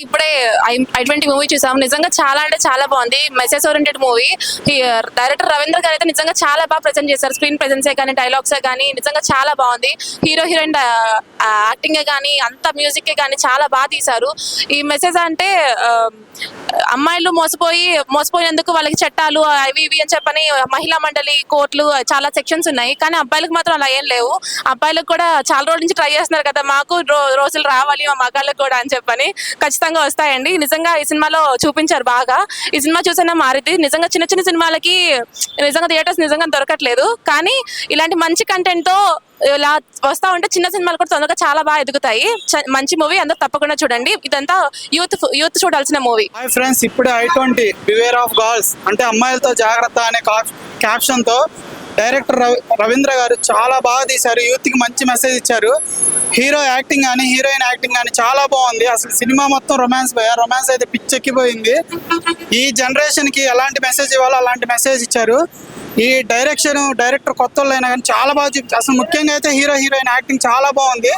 ఇప్పుడే I-20 movie చూసాం. నిజంగా చాలా అంటే చాలా బాగుంది. Message oriented movie. Director Ravindra గారు అయితే నిజంగా చాలా బాగా ప్రెజెంట్ చేశారు. స్క్రీన్ ప్రెజెన్సే కానీ, డైలాగ్సే కానీ నిజంగా చాలా బాగుంది. హీరో హీరోయిన్ యాక్టింగే కానీ, అంత మ్యూజిక్ కానీ చాలా బాగా తీశారు. ఈ మెసేజ్ అంటే అమ్మాయిలు మోసపోయినందుకు వాళ్ళకి చట్టాలు అవి ఇవి అని చెప్పని మహిళా మండలి కోర్టులు చాలా సెక్షన్స్ ఉన్నాయి. కానీ అబ్బాయిలకు మాత్రం అలా ఏం లేవు. అబ్బాయిలకు కూడా చాలా రోజుల నుంచి ట్రై చేస్తున్నారు కదా, మాకు రోజులు రావాలి మా మగాళ్ళకు కూడా అని చెప్పని ఖచ్చితంగా వస్తాయండి. నిజంగా ఈ సినిమాలో చూపించారు బాగా. ఈ సినిమా చూసినా మారింది. నిజంగా చిన్న చిన్న సినిమాలకి నిజంగా థియేటర్స్ నిజంగా దొరకట్లేదు. కానీ ఇలాంటి మంచి కంటెంట్ తో ఇలా వస్తా ఉంటే చిన్న సినిమాలు కూడా తొందరగా చాలా బాగా ఎదుగుతాయి. మంచి మూవీ, అందరూ తప్పకుండా చూడండి. ఇదంతా యూత్ చూడాల్సిన మూవీ. హాయ్ ఫ్రెండ్స్, ఇప్పుడే I-20 బివేర్ ఆఫ్ గర్ల్స్ అంటే అమ్మాయిలతో జాగ్రత్త అనే క్యాప్షన్ తో డైరెక్టర్ రవీంద్ర గారు చాలా బాగా తీశారు. యూత్ కి మంచి మెసేజ్ ఇచ్చారు. హీరో యాక్టింగ్ కానీ హీరోయిన్ యాక్టింగ్ కానీ చాలా బాగుంది. అసలు సినిమా మొత్తం రొమాన్స్ అయితే పిచ్చెక్కిపోయింది. ఈ జనరేషన్ కి ఎలాంటి మెసేజ్ ఇవ్వాలో అలాంటి మెసేజ్ ఇచ్చారు. ఈ డైరెక్టర్ కొత్త వాళ్ళు అయినా కానీ చాలా బాగా చూపించారు. అసలు ముఖ్యంగా అయితే హీరో హీరోయిన్ యాక్టింగ్ చాలా బాగుంది.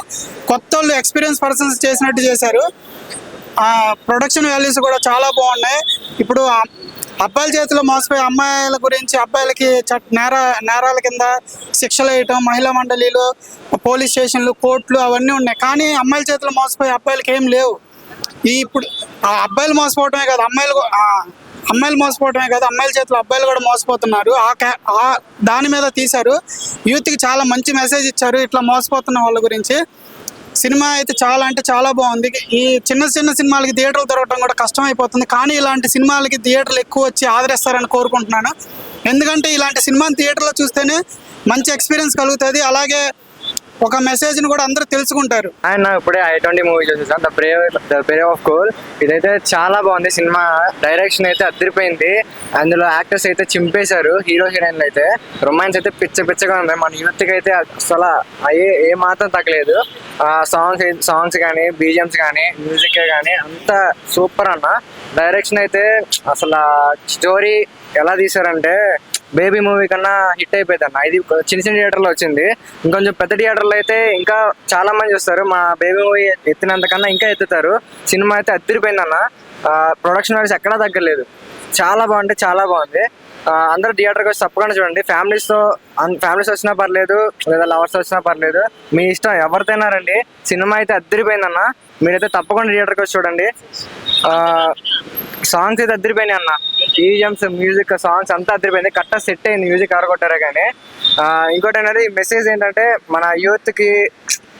కొత్త వాళ్ళు ఎక్స్పీరియన్స్ పర్సన్స్ చేసినట్టు చేశారు. ప్రొడక్షన్ వాల్యూస్ కూడా చాలా బాగున్నాయి. ఇప్పుడు అబ్బాయిల చేతిలో మోసపోయే అమ్మాయిల గురించి, అబ్బాయిలకి నేరాల కింద శిక్షలు వేయటం, మహిళా మండలీలు, పోలీస్ స్టేషన్లు, కోర్టులు అవన్నీ ఉన్నాయి. కానీ అమ్మాయిల చేతిలో మోసపోయే అబ్బాయిలకి ఏం లేవు. ఇప్పుడు అబ్బాయిలు మోసపోవటమే కాదు, అమ్మాయిలు మోసపోవటమే కాదు, అమ్మాయిల చేతిలో అబ్బాయిలు కూడా మోసపోతున్నారు. దాని మీద తీశారు. యూత్కి చాలా మంచి మెసేజ్ ఇచ్చారు ఇట్లా మోసపోతున్న వాళ్ళ గురించి. సినిమా అయితే చాలా అంటే చాలా బాగుంది. ఈ చిన్న సినిమాలకి థియేటర్లు దొరకడం కూడా కష్టం అయిపోతుంది. కానీ ఇలాంటి సినిమాలకి థియేటర్లు ఎక్కువ వచ్చి ఆదరిస్తారని కోరుకుంటున్నాను. ఎందుకంటే ఇలాంటి సినిమాని థియేటర్లో చూస్తేనే మంచి ఎక్స్పీరియన్స్ కలుగుతుంది. అలాగే ఒక మెసేజ్ ని కూడా అందరూ తెలుసుకుంటారు. ఆయన ఇప్పుడే I-20 మూవీ చూసేసాను, ద బ్రేవ్ ఆఫ్ కోల్. ఇదైతే చాలా బాగుంది. సినిమా డైరెక్షన్ అయితే అదిరిపోయింది. అందులో యాక్టర్స్ అయితే చింపేశారు. హీరో హీరోయిన్లు అయితే రొమాన్స్ అయితే పిచ్చగా ఉంది. మన యూత్ కి అయితే అసలు ఏ మాత్రం తగ్గలేదు. సాంగ్స్ కానీ, బీజిఎమ్స్ కానీ, మ్యూజిక్ కానీ అంత సూపర్ అన్న. డైరెక్షన్ అయితే అసలు స్టోరీ ఎలా తీసారంటే బేబీ మూవీ కన్నా హిట్ అయిపోయింది అన్న. ఇది చిన్న థియేటర్లో వచ్చింది. ఇంకొంచెం పెద్ద థియేటర్లో అయితే ఇంకా చాలా మంది చూస్తారు. మా బేబీ మూవీ ఎత్తినంతకన్నా ఇంకా ఎత్తుతారు. సినిమా అయితే అదిరిపోయింది అన్న. ప్రొడక్షన్ వాల్యూస్ ఎక్కడా తగ్గలేదు. చాలా బాగుంటే చాలా బాగుంది. అందరూ థియేటర్కి వచ్చి తప్పకుండా చూడండి. ఫ్యామిలీస్ వచ్చినా పర్లేదు, లేదా లవర్స్ వచ్చినా పర్లేదు, మీ ఇష్టం, ఎవరితోనా రండి. సినిమా అయితే అదిరిపోయిందన్న. మీరైతే తప్పకుండా థియేటర్కి వచ్చి చూడండి. సాంగ్స్ అయితే అదిరిపోయినాయి అన్న. ఈజమ్స్, మ్యూజిక్, సాంగ్స్ అంతా అదిరిపోయింది. కరెక్ట్గా సెట్ అయింది. మ్యూజిక్ ఆరగొట్టారే కానీ. ఇంకోటి అనేది మెసేజ్ ఏంటంటే మన యూత్కి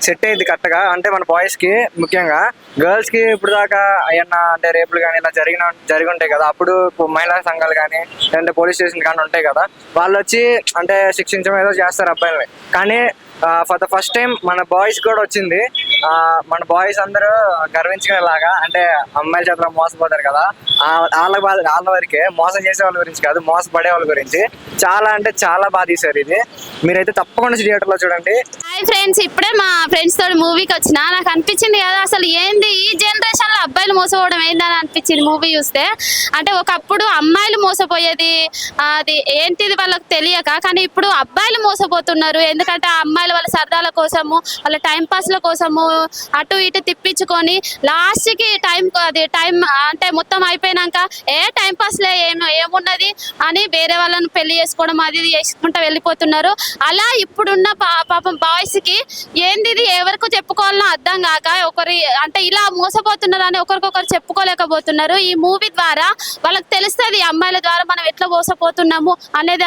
సెట్ అయింది కరెక్ట్గా. అంటే మన బాయ్స్కి ముఖ్యంగా, గర్ల్స్కి ఇప్పుడు దాకా ఏమన్నా అంటే రేపులు కానీ ఇలా జరిగి ఉంటాయి కదా, అప్పుడు మహిళా సంఘాలు కానీ లేదంటే పోలీస్ స్టేషన్ కానీ ఉంటాయి కదా, వాళ్ళు వచ్చి అంటే శిక్షించడం ఏదో చేస్తారు అబ్బాయిలని. కానీ ఫర్ ద ఫస్ట్ టైం మన బాయ్స్ కూడా వచ్చింది. మన బాయ్స్ అందరూ గర్వించుకునేలాగా, అంటే అమ్మాయిల చేతిలో మోసపోతారు కదా, వాళ్ళ వరకే, మోసం చేసే వాళ్ళ గురించి కాదు, మోసపడే వాళ్ళ గురించి చాలా అంటే చాలా బాగా తీశారు. ఇది మీరైతే తప్పకుండా థియేటర్లో చూడండి. హాయ్ ఫ్రెండ్స్, ఇప్పుడే మా ఫ్రెండ్స్ తోటి మూవీకి వచ్చిన. నాకు అనిపించింది కదా, అసలు ఏంది ఈ జనరేషన్ లో అబ్బాయిలు మోసపోవడం ఏందని అనిపించింది మూవీ చూస్తే. అంటే ఒకప్పుడు అమ్మాయిలు మోసపోయేది, అది ఏంటిది వాళ్ళకి తెలియక, కానీ ఇప్పుడు అబ్బాయిలు మోసపోతున్నారు. ఎందుకంటే ఆ అమ్మాయిలు వాళ్ళ సరదాల కోసము, వాళ్ళ టైం పాస్ల కోసము అటు ఇటు తిప్పించుకొని లాస్ట్ కి టైం అంటే మొత్తం అయిపోయినాక టైం పాస్ లే ఏమున్నది అని వేరే వాళ్ళని పెళ్లి చేసుకోవడం అది చేసుకుంటూ వెళ్ళిపోతున్నారు. అలా ఇప్పుడున్న పాపం బాయ్స్ కి ఏంది ఎవరికి చెప్పుకోవాలనో అర్థం కాక ఒకరి అంటే ఇలా మోసపోతున్నారు అని ఒకరికొకరు చెప్పుకోలేకపోతున్నారు. ఈ మూవీ ద్వారా వాళ్ళకి తెలుస్తుంది అమ్మాయిల ద్వారా మనం ఎట్లా మోసపోతున్నాము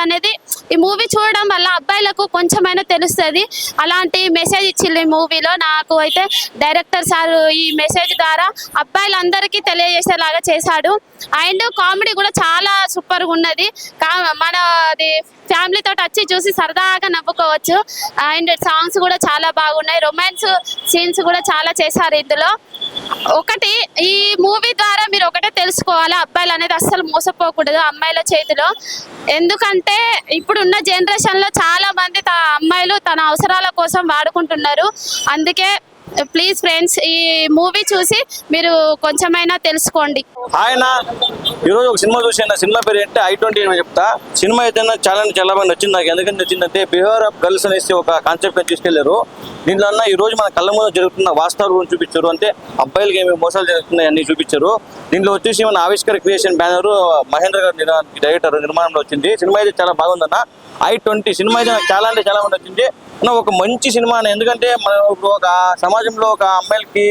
అనేది ఈ మూవీ చూడడం వల్ల అబ్బాయిలకు కొంచెమైనా తెలుస్తుంది. అలాంటి మెసేజ్ ఇచ్చింది ఈ మూవీలో. నాకు అయితే డైరెక్టర్ సార్ ఈ మెసేజ్ ద్వారా అబ్బాయిలందరికీ తెలియజేసేలాగా చేశాడు. అండ్ కామెడీ కూడా చాలా సూపర్గా ఉన్నది. మన అది ఫ్యామిలీతో వచ్చి చూసి సరదాగా నవ్వుకోవచ్చు. అండ్ సాంగ్స్ కూడా చాలా బాగున్నాయి. రొమాన్స్ సీన్స్ కూడా చాలా చేశారు ఇందులో. ఒకటి ఈ మూవీ ద్వారా మీరు ఒకటే తెలుసుకోవాలి, అబ్బాయిలు అనేది అస్సలు మోసపోకూడదు అమ్మాయిల చేతిలో. ఎందుకంటే ఇప్పుడున్న జనరేషన్ లో చాలా మంది అమ్మాయిలు తన అవసరాల కోసం వాడుకుంటున్నారు. అందుకే ప్లీజ్ ఫ్రెండ్స్ ఈ మూవీ చూసి మీరు కొంచెమైనా తెలుసుకోండి. ఆయన ఈరోజు ఒక సినిమా చూసాను. సినిమా పేరు ఏంటంటే I-20 అని చెప్తా. సినిమా అయితే చాలా బాగా నచ్చింది నాకు. ఎందుకంటే నచ్చిందంటే బిహేవియర్ ఆఫ్ గర్ల్స్ అనేసి ఒక కాన్సెప్ట్ తీసుకెళ్లారు. దీంట్లో అన్న ఈ రోజు మన కళ్ళ ముందు జరుగుతున్న వాస్తవాల గురించి చూపించారు. అంటే అబ్బాయిలకి ఏమి మోసాలు జరుగుతున్నాయి అన్ని చూపించారు. దీంట్లో వచ్చేసి మన ఆవిష్కర్ క్రియేషన్ బ్యానర్ మహేంద్ర గారు డైరెక్టర్ నిర్మాణంలో వచ్చింది. సినిమా అయితే చాలా బాగుందన్న. I-20 సినిమా అయితే నాకు చాలా అంటే చాలా మంది వచ్చింది అన్న. ఒక మంచి సినిమా అన్న. ఎందుకంటే మన ఒక సమాజంలో ఒక అమ్మాయిలకి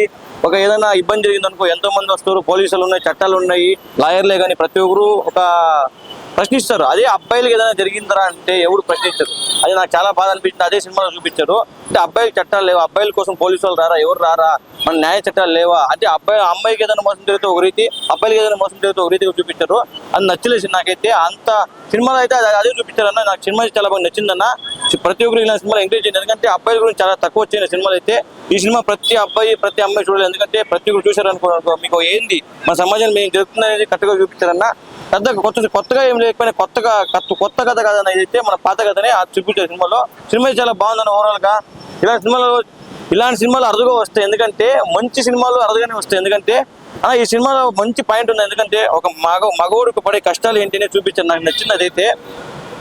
ఒక ఏదైనా ఇబ్బంది జరిగిందనుకో ఎంతో మంది వస్తారు, పోలీసులు ఉన్నాయి, చట్టాలు ఉన్నాయి, లాయర్లే కానీ ప్రతి ఒక్కరు ఒక ప్రశ్నిస్తారు. అదే అబ్బాయిలకి ఏదైనా జరిగిందరా అంటే ఎవరు ప్రశ్నిస్తారు. అది నాకు చాలా బాధ అనిపించింది. అదే సినిమాలో చూపించారు. అంటే అబ్బాయికి చట్టాలు లేవా, అబ్బాయిల కోసం పోలీసు వాళ్ళు రారా, ఎవరు రారా, మన న్యాయ చట్టాలు లేవా అంటే అమ్మాయికి ఏదైనా మోసం జరిగితే ఒక రీతి, అబ్బాయిలకి ఏదైనా మోసం జరిగితే ఒక రీతిగా చూపించారు. అది నచ్చలేదు నాకైతే. అంత సినిమాలో అయితే అదే చూపించారన్న. నాకు సినిమా చాలా బాగా నచ్చిందన్న. ప్రతి ఒక్కరు ఇలాంటి సినిమాలు ఎంకరేజ్ చేయండి. ఎందుకంటే అబ్బాయిల గురించి చాలా తక్కువ వచ్చిన సినిమాలు అయితే ఈ సినిమా ప్రతి అబ్బాయి ప్రతి అమ్మాయి చూడాలి. ఎందుకంటే ప్రతి ఒక్కరు చూశారనుకో మీకు ఏంది మన సమాజంలో మేము జరుగుతుందనేది కరెక్ట్గా చూపించారన్న. కొత్తగా ఏం లేకపోయినా కొత్త కథ కాదన్న. ఇదైతే మన పాత కథనే చూపించారు సినిమాలో. సినిమా చాలా బాగుందన్న. ఓవరాల్గా ఇలాంటి సినిమాలు అరుదుగా వస్తాయి. ఎందుకంటే మంచి సినిమాలు అరుదుగానే వస్తాయి. ఎందుకంటే ఈ సినిమాలో మంచి పాయింట్ ఉంది. ఎందుకంటే ఒక మగవాడికి పడే కష్టాలు ఏంటనే చూపించారు. నాకు నచ్చింది అదైతే.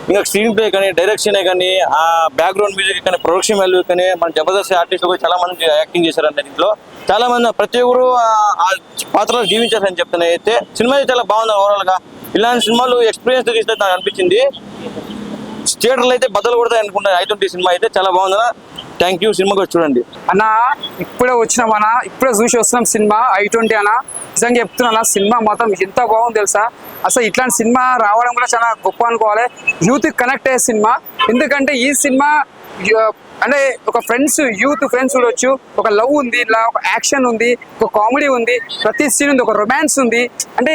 ఇంకా స్క్రీన్ ప్లే కానీ, డైరెక్షన్ కానీ, ఆ బ్యాక్గ్రౌండ్ మ్యూజిక్ కానీ, ప్రొడక్షన్ వాల్యూ కానీ, మన జబర్దస్త్ ఆర్టిస్టులు కూడా చాలా మంది యాక్టింగ్ చేశారంటే దీంట్లో చాలా మంది ప్రతి ఒక్కరు ఆ పాత్రలో జీవించారని చెప్తున్నాయి. అయితే సినిమా చాలా బాగుంది ఓవరాల్గా. ఇలాంటి సినిమాలు ఎక్స్పీరియన్స్ తీసినట్టు నాకు అనిపించింది. థియేటర్లు అయితే బద్దలు కొడతాయి అనుకుంటాను. I-20 సినిమా అయితే చాలా బాగుందన్న. Thank you. సినిమా కూడా చూడండి అన్న. ఇప్పుడే వచ్చినామన్నా, ఇప్పుడే చూసి వస్తున్నాం సినిమా I-20 అన్న. నిజంగా చెప్తున్నా, సినిమా మాత్రం ఎంత బాగుంది తెలుసా. అసలు ఇట్లాంటి సినిమా రావడం కూడా చాలా గొప్ప అనుకోవాలి. యూత్ కనెక్ట్ అయ్యే సినిమా. ఎందుకంటే ఈ సినిమా అంటే ఒక యూత్ ఫ్రెండ్స్ చూడొచ్చు. ఒక లవ్ ఉంది, ఇలా ఒక యాక్షన్ ఉంది, ఒక కామెడీ ఉంది, ప్రతి సీన్ ఉంది, ఒక రొమాన్స్ ఉంది. అంటే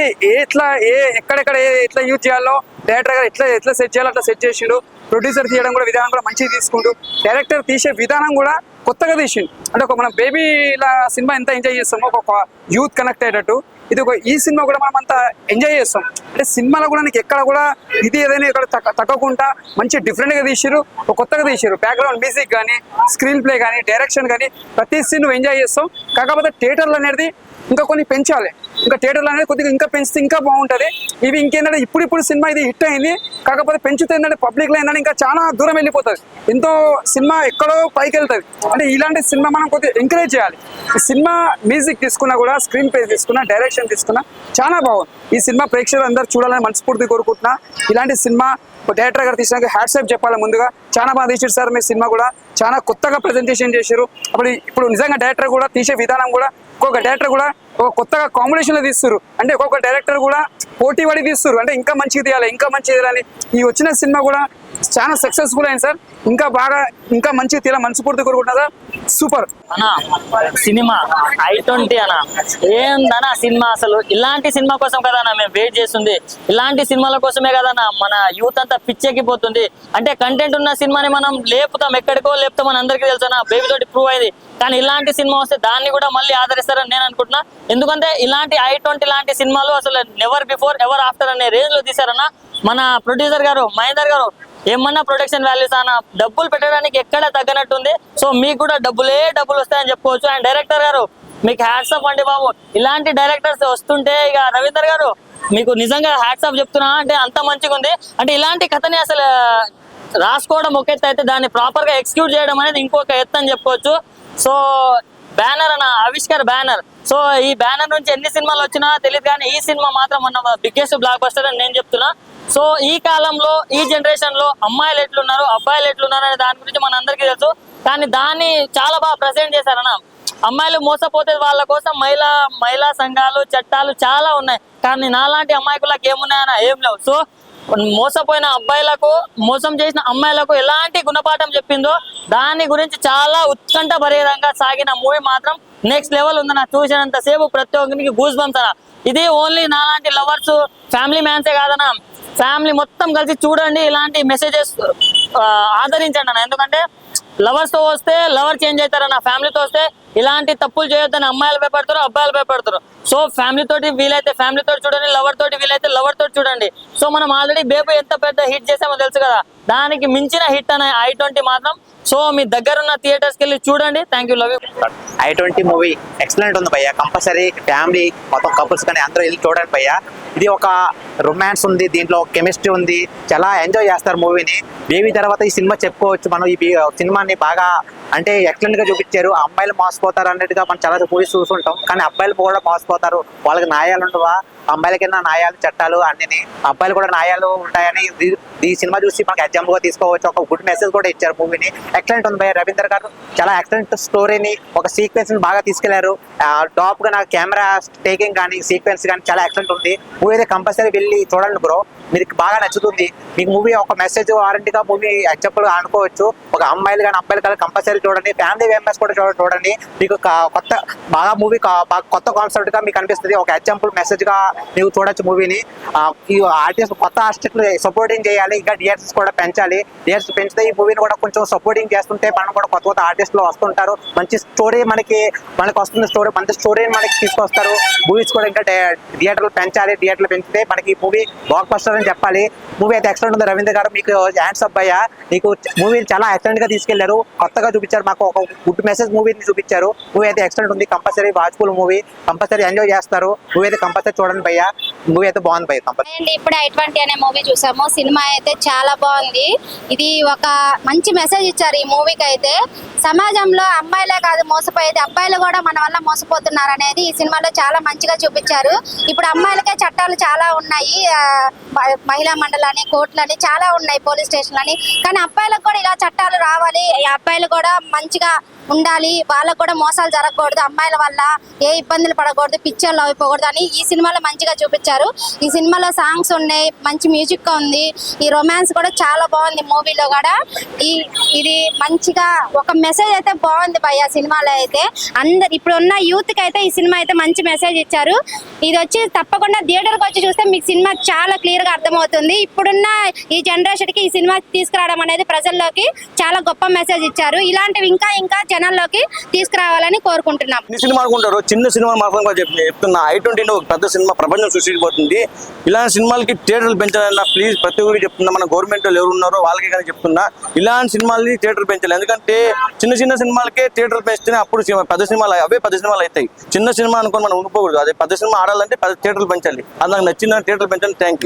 ఎక్కడెక్కడ ఎట్లా యూజ్ చేయాలో డైరెక్టర్ గారు ఎట్లా సెట్ చేయాలో అట్లా సెట్ చేసిండు. ప్రొడ్యూసర్ తీయడం కూడా విధానం కూడా మంచిగా తీసుకుంటూ, డైరెక్టర్ తీసే విధానం కూడా కొత్తగా తీసిండు. అంటే ఒక మన బేబీలా సినిమా ఎంత ఎంజాయ్ చేస్తామో ఒక యూత్ కనెక్ట్ అయ్యేటట్టు ఈ సినిమా కూడా మనం అంతా ఎంజాయ్ చేస్తాం. అంటే సినిమాలో కూడా నీకు ఎక్కడ కూడా ఇది ఏదైనా ఇక్కడ తగ్గకుండా మంచి డిఫరెంట్గా తీసిరు, కొత్తగా తీసిరు. బ్యాక్గ్రౌండ్ మ్యూజిక్ కానీ, స్క్రీన్ ప్లే కానీ, డైరెక్షన్ కానీ ప్రతి సీన్ నువ్వు ఎంజాయ్ చేస్తాం. కాకపోతే థియేటర్లు అనేది ఇంకా కొన్ని పెంచాలి. ఇంకా థియేటర్లు అనేది కొద్దిగా ఇంకా పెంచితే ఇంకా బాగుంటుంది. ఇవి ఇంకేంటంటే ఇప్పుడు సినిమా ఇది హిట్ అయింది. కాకపోతే పెంచుతే ఏంటంటే పబ్లిక్లో ఏంటంటే ఇంకా చాలా దూరం వెళ్ళిపోతుంది. ఎంతో సినిమా ఎక్కడో పైకి వెళ్తుంది. అంటే ఇలాంటి సినిమా మనం కొద్దిగా ఎంకరేజ్ చేయాలి. ఈ సినిమా మ్యూజిక్ తీసుకున్నా కూడా, స్క్రీన్ ప్లే తీసుకున్నా, డైరెక్షన్ తీసుకున్నా చాలా బాగుంది. ఈ సినిమా ప్రేక్షకులు అందరూ చూడాలని మనస్ఫూర్తి కోరుకుంటున్నా. ఇలాంటి సినిమా డైరెక్టర్ గారు తీసినాక హ్యాట్సాప్ చెప్పాలి. ముందుగా చాలా బాగా తీసారు సార్. మీ సినిమా కూడా చాలా కొత్తగా ప్రెజెంటేషన్ చేశారు. ఇప్పుడు నిజంగా డైరెక్టర్ కూడా తీసే విధానం కూడా ఒక్కొక్క డైరెక్టర్ కూడా ఒక కొత్తగా కాంబినేషన్లో తీస్తారు. అంటే ఒక్కొక్క డైరెక్టర్ కూడా పోటీ పడి తీస్తారు. అంటే ఇంకా మంచిగా తీయాలి, ఇంకా మంచిగా తీయాలని. ఈ వచ్చిన సినిమా కూడా చాలా సక్సెస్ఫుల్ అయింది సార్. ఇంకా మంచిగా తీయాలి మనస్ఫూర్తి కోరుకుంటున్నా సార్. సూపర్ అన్నా. సినిమా I-20 అన్న ఏందన్నా సినిమా. అసలు ఇలాంటి సినిమా కోసం కదన్నా మేము వెయిట్ చేస్తుంది. ఇలాంటి సినిమాల కోసమే కదన్నా మన యూత్ అంతా పిచ్చెక్కిపోతుంది. అంటే కంటెంట్ ఉన్న సినిమాని మనం లేపుతాం, ఎక్కడికో లేపుతామని అందరికీ తెలుసా. బేబీ తోటి ప్రూవ్ అయింది. కానీ ఇలాంటి సినిమా వస్తే దాన్ని కూడా మళ్ళీ ఆదరిస్తారని నేను అనుకుంటున్నా. ఎందుకంటే ఇలాంటి I-20 లాంటి సినిమాలు అసలు నెవర్ బిఫోర్ ఎవర్ ఆఫ్టర్ అనే రేంజ్ లో తీశారన్న మన ప్రొడ్యూసర్ గారు మహేందర్ గారు. ఏమన్నా ప్రొడక్షన్ వాల్యూస్ అన్న డబ్బులు పెట్టడానికి ఎక్కడ తగ్గనట్టుంది. సో మీకు కూడా డబ్బులు వస్తాయని చెప్పుకోవచ్చు. అండ్ డైరెక్టర్ గారు మీకు హ్యాట్స్ ఆఫ్ అండి బాబు. ఇలాంటి డైరెక్టర్స్ వస్తుంటే ఇక రవీందర్ గారు మీకు నిజంగా హ్యాట్స్ ఆఫ్ చెప్తున్నా. అంటే అంత మంచిగా ఉంది. అంటే ఇలాంటి కథని అసలు రాసుకోవడం ఒక ఎత్తు అయితే దాన్ని ప్రాపర్ గా ఎగ్జిక్యూట్ చేయడం అనేది ఇంకొక ఎత్తు అని చెప్పుకోవచ్చు. సో బ్యానర్ అన్న, ఆవిష్కర్ బ్యానర్. సో ఈ బ్యానర్ నుంచి ఎన్ని సినిమాలు వచ్చినా తెలియదు, కానీ ఈ సినిమా మాత్రం మన బిగ్గెస్ట్ బ్లాక్ బస్టర్ అని నేను చెప్తున్నా. సో ఈ కాలంలో, ఈ జనరేషన్ లో అమ్మాయిలు ఎట్లున్నారు, అబ్బాయిలు ఎట్లున్నారు అనే దాని గురించి మన అందరికీ తెలుసు. కానీ దాన్ని చాలా బాగా ప్రెజెంట్ చేశారన్న. అమ్మాయిలు మోసపోతే వాళ్ళ కోసం మహిళా సంఘాలు, చట్టాలు చాలా ఉన్నాయి. కానీ నాలాంటి అమ్మాయికులకు ఏమున్నాయన్నా ఏం లేవు. సో మోసపోయిన అబ్బాయిలకు, మోసం చేసిన అమ్మాయిలకు ఎలాంటి గుణపాఠం చెప్పిందో దాని గురించి చాలా ఉత్కంఠ భరితంగా సాగిన మూవీ మాత్రం నెక్స్ట్ లెవెల్ ఉంది. నాకు చూసినంత సేపు ప్రతి ఒక్కరికి గూస్ బంప్స్ అన్న. ఇది ఓన్లీ నాలాంటి లవర్స్, ఫ్యామిలీ మ్యాన్సే కాదన్నా, ఫ్యామిలీ మొత్తం కలిసి చూడండి. ఇలాంటి మెసేజెస్ ఆదరించండి అన్న. ఎందుకంటే లవర్స్ తో వస్తే లవర్ చేంజ్ అవుతారన్న, ఫ్యామిలీతో వస్తే ఇలాంటి తప్పులు చేయొద్దని అమ్మాయిలు భయపడతారు, అబ్బాయిలు భయపడతారు. సో ఫ్యామిలీ తోటి వీలైతే ఫ్యామిలీ తోటి చూడండి, లవర్ తోటి వీలైతే లవర్ తోటి చూడండి. సో మనం ఆల్రెడీ బేబీ ఎంత పెద్ద హిట్ చేసామో తెలుసు కదా, దానికి మించిన హిట్ అనే I-20 మాత్రం. సో మీ దగ్గర ఉన్న థియేటర్స్కి వెళ్ళి చూడండి. Thank you, love you. I-20 movie excellent ఉంది భయ్య. కంపల్సరీ ఫ్యామిలీ మొత్తం కపుల్స్ కానీ అందరూ వెళ్ళి చూడండి భయ్య. ఇది ఒక రొమాన్స్ ఉంది, దీంట్లో కెమిస్ట్రీ ఉంది, చాలా ఎంజాయ్ చేస్తారు మూవీని. బేబీ తర్వాత ఈ సినిమా చెప్పుకోవచ్చు మనం. ఈ సినిమాని బాగా అంటే ఎక్సలెంట్ గా చూపించారు. అమ్మాయిలు మోసపోతారు అన్నట్టుగా మనం చాలా మూవీస్ చూస్తుంటాం, కానీ అబ్బాయిలు కూడా మోసపోతారు. వాళ్ళకి న్యాయాలు ఉండవా? అమ్మాయిలకైనా న్యాయాలు చట్టాలు అన్ని, అబ్బాయిలు కూడా న్యాయాలు ఉంటాయని ఈ సినిమా చూసి మనకి ఎగ్జాంపుల్ గా తీసుకోవచ్చు. ఒక గుడ్ మెసేజ్ కూడా ఇచ్చారు మూవీని. ఎక్సలెంట్ ఉంది భయ్య. రవీంద్ర గారు చాలా ఎక్సలెంట్ స్టోరీని, ఒక సీక్వెన్స్ ని బాగా తీసుకెళ్లారు. టాప్ గా నాకు కెమెరా టేకింగ్ కానీ సీక్వెన్స్ కానీ చాలా ఎక్సలెంట్ ఉంది. మూవీ అయితే కంపల్సరీ వెళ్ళి చూడండి బ్రో, మీకు బాగా నచ్చుతుంది. మీకు మూవీ ఒక మెసేజ్ వారంటీగా మూవీ ఎగ్జాంపుల్ అనుకోవచ్చు. ఒక అమ్మాయిలు కానీ అబ్బాయిలు కానీ కంపల్సరీ చూడండి. ఫ్యామిలీ మెంబర్స్ కూడా చూడండి. మీకు కొత్త బాగా మూవీ కొత్త కాన్సెప్ట్ గా మీకు అనిపిస్తుంది. ఒక ఎగ్జాంపుల్ మెసేజ్ గా ನೀವು చూడొచ్చు మూవీని. ఈ ఆర్టిస్ట్ కొత్త ఆర్టిస్ట్ సపోర్టింగ్ చేయాలి, ఇంకా థియేటర్స్ కూడా పెంచాలి. థియేటర్స్ పెంచితే ఈ మూవీని కూడా కొంచెం సపోర్టింగ్ చేస్తుంటే మనం కూడా కొత్త కొత్త ఆర్టిస్టులు వస్తుంటారు. మంచి స్టోరీ మనకి వస్తుంది. స్టోరీ మంచి స్టోరీని మనకి తీసుకొస్తారు. మూవీస్ కూడా ఇంకా థియేటర్లు పెంచాలి. థియేటర్లు పెంచితే మనకి ఈ మూవీ బ్లాక్ బస్టర్ అని చెప్పాలి. మూవీ అయితే ఎక్సలెంట్ ఉంది. రవీంద్ర గారు మీకు హ్యాండ్స్ అప్ అయ్యా. మీకు మూవీని చాలా ఎక్సలెంట్ గా తీసుకెళ్లారు. కొత్తగా చూపించారు, మాకు ఒక గుడ్ మెసేజ్ మూవీని చూపించారు. మూవీ అయితే ఎక్సలెంట్ ఉంది. Compulsory watchful movie, compulsory enjoy చేస్తారు. మూవీ అయితే కంపల్సరీ చూడండి భయ్యా. మూవీ అయితే బాగుంది భయ్య. కంపల్సరీ అండ్ ఇప్పుడు I20 అనే మూవీ చూసాము. సినిమా అయితే చాలా బాగుంది. ఇది ఒక మంచి మెసేజ్ ఇచ్చారు ఈ మూవీకి అయితే. సమాజంలో అమ్మాయిలే కాదు మోసపోయేది, అబ్బాయిలు కూడా మన వల్ల మోసపోతున్నారు అనేది ఈ సినిమాలో చాలా మంచిగా చూపించారు. ఇప్పుడు అమ్మాయిలకే చట్టాలు చాలా ఉన్నాయి, మహిళా మండలని, కోర్టులని చాలా ఉన్నాయి, పోలీస్ స్టేషన్లని. కానీ అబ్బాయిలకు కూడా ఇలా చట్టాలు రావాలి. ఈ అబ్బాయిలు కూడా మంచిగా ఉండాలి, వాళ్ళకు కూడా మోసాలు జరగకూడదు, అమ్మాయిల వల్ల ఏ ఇబ్బందులు పడకూడదు, పిక్చర్లు అయిపోకూడదు అని ఈ సినిమాలో మంచిగా చూపించారు. ఈ సినిమాలో సాంగ్స్ ఉన్నాయి, మంచి మ్యూజిక్ ఉంది, ఈ రొమాన్స్ కూడా చాలా బాగుంది మూవీలో కూడా. ఇది మంచిగా ఒక మెసేజ్ అయితే బాగుంది భయ్య సినిమాలో అయితే. ఇప్పుడున్న యూత్ కి అయితే ఈ సినిమా అయితే మంచి మెసేజ్ ఇచ్చారు. ఇది వచ్చి తప్పకుండా థియేటర్కి వచ్చి చూస్తే మీకు సినిమా చాలా క్లియర్ గా అర్థమవుతుంది. ఇప్పుడున్న ఈ జనరేషన్ కి ఈ సినిమా తీసుకురావడం అనేది ప్రజల్లోకి చాలా గొప్ప మెసేజ్ ఇచ్చారు. ఇలాంటివి ఇంకా ఇంకా జనాల్లోకి తీసుకురావాలని కోరుకుంటున్నాం. ఈ సినిమా అనుకుంటారు చిన్న సినిమా మాత్రం చెప్తున్నా. I20 ఒక పెద్ద సినిమా ప్రపంచం సృష్టించబోతుంది. ఇలాంటి సినిమాలకి థియేటర్లు పెంచాలన్నా ప్లీజ్ ప్రతి ఒక్కరికి చెప్తున్నా, మన గవర్నమెంట్ ఎవరు ఉన్నారో వాళ్ళకి కానీ చెప్తున్నా, ఇలాంటి సినిమాలని థియేటర్ పెంచాలి. ఎందుకంటే చిన్న చిన్న సినిమాలకే థియేటర్ పెంచితేనే అప్పుడు పెద్ద సినిమాలు అవే పెద్ద సినిమాలు అవుతాయి. చిన్న సినిమా అనుకోని మనం ఉండిపోకూడదు. అదే పెద్ద సినిమా ఆడాలంటే పెద్ద థియేటర్లు పెంచాలి. అది నాకు నచ్చిన థియేటర్లు పెంచాలి. Thank you.